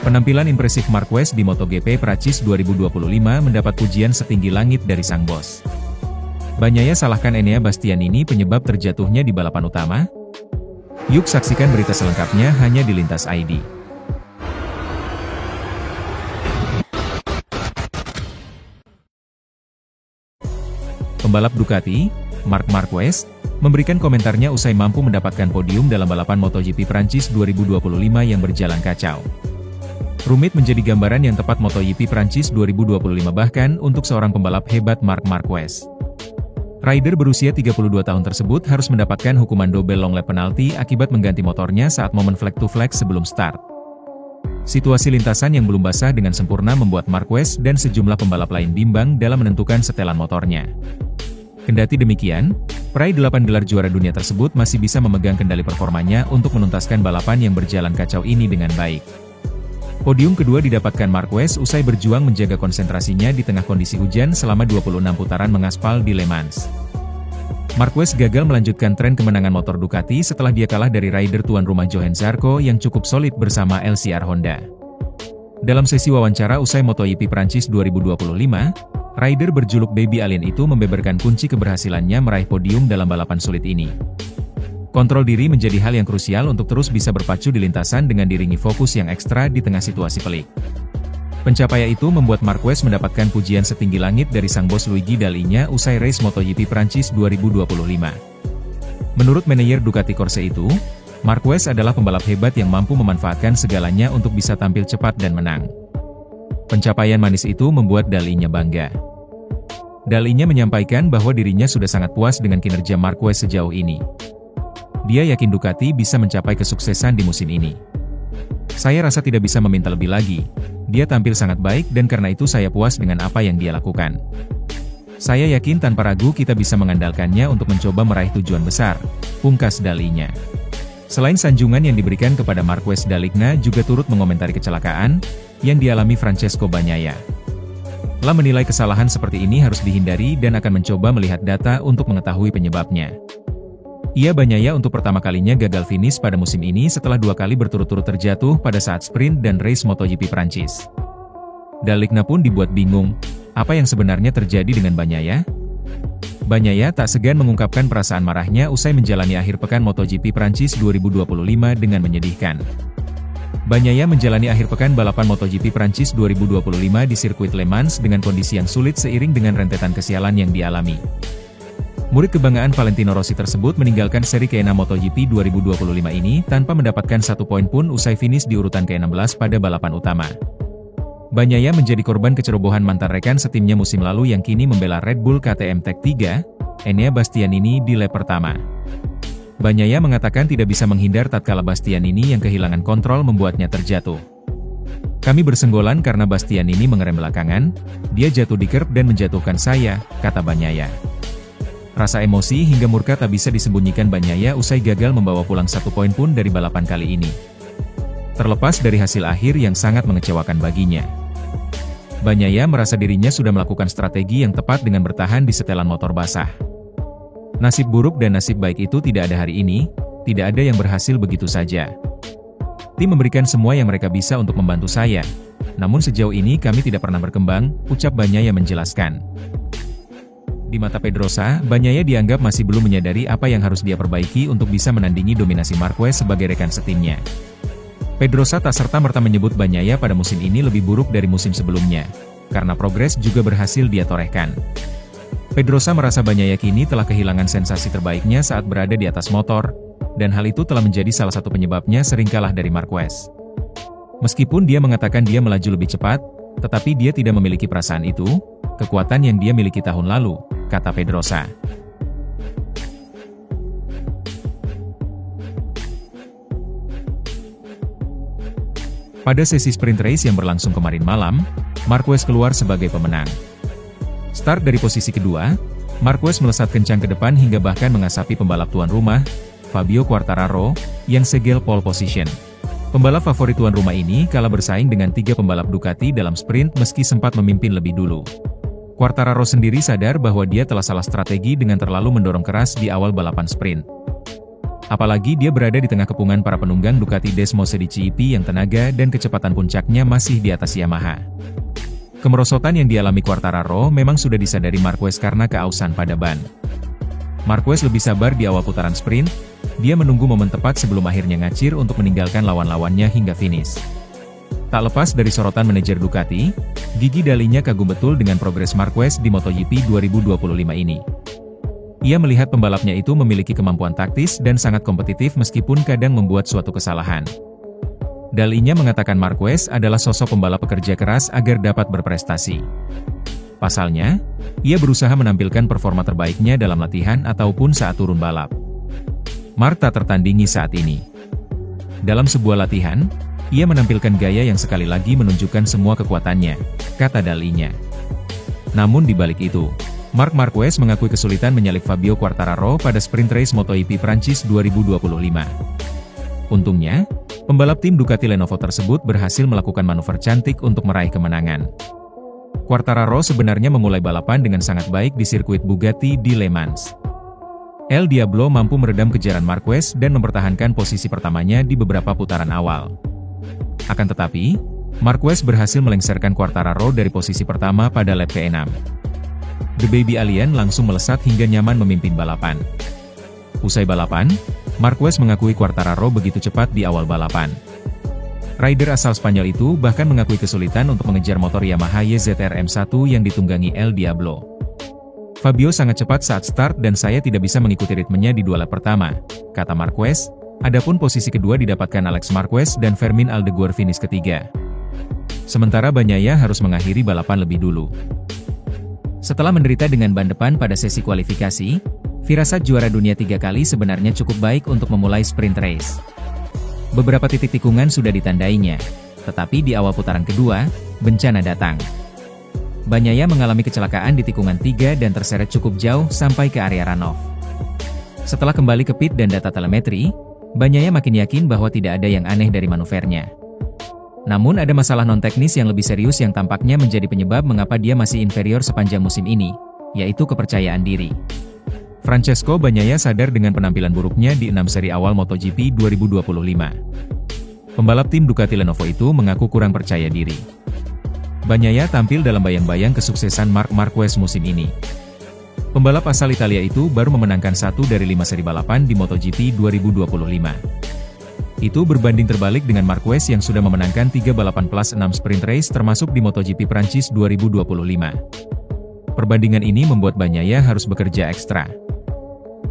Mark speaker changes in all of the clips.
Speaker 1: Penampilan impresif Marquez di MotoGP Prancis 2025 mendapat pujian setinggi langit dari sang bos. Bagnaia salahkan Enea Bastianini penyebab terjatuhnya di balapan utama? Yuk saksikan berita selengkapnya hanya di Lintas ID. Pembalap Ducati, Marc Marquez, memberikan komentarnya usai mampu mendapatkan podium dalam balapan MotoGP Prancis 2025 yang berjalan kacau. Rumit menjadi gambaran yang tepat MotoGP Prancis 2025 bahkan untuk seorang pembalap hebat Marc Marquez. Rider berusia 32 tahun tersebut harus mendapatkan hukuman double long lap penalti akibat mengganti motornya saat momen flag to flag sebelum start. Situasi lintasan yang belum basah dengan sempurna membuat Marquez dan sejumlah pembalap lain bimbang dalam menentukan setelan motornya. Kendati demikian, peraih 8 gelar juara dunia tersebut masih bisa memegang kendali performanya untuk menuntaskan balapan yang berjalan kacau ini dengan baik. Podium kedua didapatkan Marquez usai berjuang menjaga konsentrasinya di tengah kondisi hujan selama 26 putaran mengaspal di Le Mans. Marquez gagal melanjutkan tren kemenangan motor Ducati setelah dia kalah dari rider tuan rumah Johann Zarco yang cukup solid bersama LCR Honda. Dalam sesi wawancara usai MotoGP Prancis 2025, rider berjuluk Baby Alien itu membeberkan kunci keberhasilannya meraih podium dalam balapan sulit ini. Kontrol diri menjadi hal yang krusial untuk terus bisa berpacu di lintasan dengan diringi fokus yang ekstra di tengah situasi pelik. Pencapaian itu membuat Marquez mendapatkan pujian setinggi langit dari sang bos Luigi Dall'Igna usai race MotoGP Prancis 2025. Menurut manajer Ducati Corse itu, Marquez adalah pembalap hebat yang mampu memanfaatkan segalanya untuk bisa tampil cepat dan menang. Pencapaian manis itu membuat Dall'Igna bangga. Dall'Igna menyampaikan bahwa dirinya sudah sangat puas dengan kinerja Marquez sejauh ini. Dia yakin Ducati bisa mencapai kesuksesan di musim ini. Saya rasa tidak bisa meminta lebih lagi. Dia tampil sangat baik dan karena itu saya puas dengan apa yang dia lakukan. Saya yakin tanpa ragu kita bisa mengandalkannya untuk mencoba meraih tujuan besar, pungkas Dall'Igna. Selain sanjungan yang diberikan kepada Marquez, Dall'Igna juga turut mengomentari kecelakaan yang dialami Francesco Bagnaia. La menilai kesalahan seperti ini harus dihindari dan akan mencoba melihat data untuk mengetahui penyebabnya. Bagnaia untuk pertama kalinya gagal finish pada musim ini setelah 2 kali berturut-turut terjatuh pada saat sprint dan race MotoGP Prancis. Dall'Igna pun dibuat bingung, apa yang sebenarnya terjadi dengan Bagnaia? Bagnaia tak segan mengungkapkan perasaan marahnya usai menjalani akhir pekan MotoGP Prancis 2025 dengan menyedihkan. Bagnaia menjalani akhir pekan balapan MotoGP Prancis 2025 di sirkuit Le Mans dengan kondisi yang sulit seiring dengan rentetan kesialan yang dialami. Murid kebanggaan Valentino Rossi tersebut meninggalkan seri ke-6 MotoGP 2025 ini tanpa mendapatkan 1 poin pun usai finish di urutan ke-16 pada balapan utama. Bagnaia menjadi korban kecerobohan mantan rekan setimnya musim lalu yang kini membela Red Bull KTM Tech3, Enea Bastianini di lap pertama. Bagnaia mengatakan tidak bisa menghindar tatkala Bastianini yang kehilangan kontrol membuatnya terjatuh. Kami bersenggolan karena Bastianini mengerem belakangan, dia jatuh di curb dan menjatuhkan saya, kata Bagnaia. Rasa emosi hingga murka tak bisa disembunyikan Bagnaia usai gagal membawa pulang 1 poin pun dari balapan kali ini. Terlepas dari hasil akhir yang sangat mengecewakan baginya. Bagnaia merasa dirinya sudah melakukan strategi yang tepat dengan bertahan di setelan motor basah. Nasib buruk dan nasib baik itu tidak ada hari ini, tidak ada yang berhasil begitu saja. Tim memberikan semua yang mereka bisa untuk membantu saya, namun sejauh ini kami tidak pernah berkembang, ucap Bagnaia menjelaskan. Di mata Pedrosa, Bagnaia dianggap masih belum menyadari apa yang harus dia perbaiki untuk bisa menandingi dominasi Marquez sebagai rekan setimnya. Pedrosa tak serta-merta menyebut Bagnaia pada musim ini lebih buruk dari musim sebelumnya, karena progres juga berhasil dia torehkan. Pedrosa merasa Bagnaia kini telah kehilangan sensasi terbaiknya saat berada di atas motor, dan hal itu telah menjadi salah satu penyebabnya sering kalah dari Marquez. Meskipun dia mengatakan dia melaju lebih cepat, tetapi dia tidak memiliki perasaan itu, kekuatan yang dia miliki tahun lalu, kata Pedrosa. Pada sesi sprint race yang berlangsung kemarin malam, Marquez keluar sebagai pemenang. Start dari posisi kedua, Marquez melesat kencang ke depan hingga bahkan mengasapi pembalap tuan rumah, Fabio Quartararo, yang segel pole position. Pembalap favorit tuan rumah ini kalah bersaing dengan 3 pembalap Ducati dalam sprint meski sempat memimpin lebih dulu. Quartararo sendiri sadar bahwa dia telah salah strategi dengan terlalu mendorong keras di awal balapan sprint. Apalagi dia berada di tengah kepungan para penunggang Ducati Desmosed GP yang tenaga dan kecepatan puncaknya masih di atas Yamaha. Kemerosotan yang dialami Quartararo memang sudah disadari Marquez karena keausan pada ban. Marquez lebih sabar di awal putaran sprint, dia menunggu momen tepat sebelum akhirnya ngacir untuk meninggalkan lawan-lawannya hingga finish. Tak lepas dari sorotan manajer Ducati, Gigi Dalinya kagum betul dengan progres Marquez di MotoGP 2025 ini. Ia melihat pembalapnya itu memiliki kemampuan taktis dan sangat kompetitif meskipun kadang membuat suatu kesalahan. Dalinya mengatakan Marquez adalah sosok pembalap pekerja keras agar dapat berprestasi. Pasalnya, ia berusaha menampilkan performa terbaiknya dalam latihan ataupun saat turun balap. Mark tak tertandingi saat ini. Dalam sebuah latihan, ia menampilkan gaya yang sekali lagi menunjukkan semua kekuatannya, kata Dalinya. Namun di balik itu, Marc Marquez mengakui kesulitan menyalip Fabio Quartararo pada sprint race MotoGP Prancis 2025. Untungnya, pembalap tim Ducati Lenovo tersebut berhasil melakukan manuver cantik untuk meraih kemenangan. Quartararo sebenarnya memulai balapan dengan sangat baik di sirkuit Bugatti di Le Mans. El Diablo mampu meredam kejaran Marquez dan mempertahankan posisi pertamanya di beberapa putaran awal. Akan tetapi, Marquez berhasil melengsarkan Quartararo dari posisi pertama pada lap ke-6. The Baby Alien langsung melesat hingga nyaman memimpin balapan. Usai balapan, Marquez mengakui Quartararo begitu cepat di awal balapan. Rider asal Spanyol itu bahkan mengakui kesulitan untuk mengejar motor Yamaha YZR M1 yang ditunggangi El Diablo. Fabio sangat cepat saat start dan saya tidak bisa mengikuti ritmenya di dua lap pertama, kata Marquez. Adapun posisi kedua didapatkan Alex Marquez dan Fermin Aldeguer finish ketiga. Sementara Bagnaia harus mengakhiri balapan lebih dulu. Setelah menderita dengan ban depan pada sesi kualifikasi, firasat juara dunia 3 kali sebenarnya cukup baik untuk memulai sprint race. Beberapa titik tikungan sudah ditandainya, tetapi di awal putaran kedua, bencana datang. Bagnaia mengalami kecelakaan di tikungan 3 dan terseret cukup jauh sampai ke area runoff. Setelah kembali ke pit dan data telemetri, Bagnaia makin yakin bahwa tidak ada yang aneh dari manuvernya. Namun ada masalah non-teknis yang lebih serius yang tampaknya menjadi penyebab mengapa dia masih inferior sepanjang musim ini, yaitu kepercayaan diri. Francesco Bagnaia sadar dengan penampilan buruknya di 6 seri awal MotoGP 2025. Pembalap tim Ducati Lenovo itu mengaku kurang percaya diri. Bagnaia tampil dalam bayang-bayang kesuksesan Marc Marquez musim ini. Pembalap asal Italia itu baru memenangkan 1 dari 5 seri balapan di MotoGP 2025. Itu berbanding terbalik dengan Marquez yang sudah memenangkan 3 balapan plus 6 sprint race termasuk di MotoGP Prancis 2025. Perbandingan ini membuat Bagnaia harus bekerja ekstra.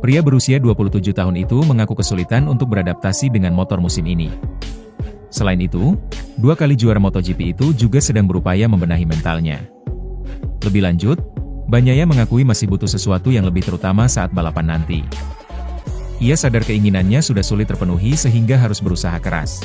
Speaker 1: Pria berusia 27 tahun itu mengaku kesulitan untuk beradaptasi dengan motor musim ini. Selain itu, 2 kali juara MotoGP itu juga sedang berupaya membenahi mentalnya. Lebih lanjut, Bagnaia mengakui masih butuh sesuatu yang lebih terutama saat balapan nanti. Ia sadar keinginannya sudah sulit terpenuhi sehingga harus berusaha keras.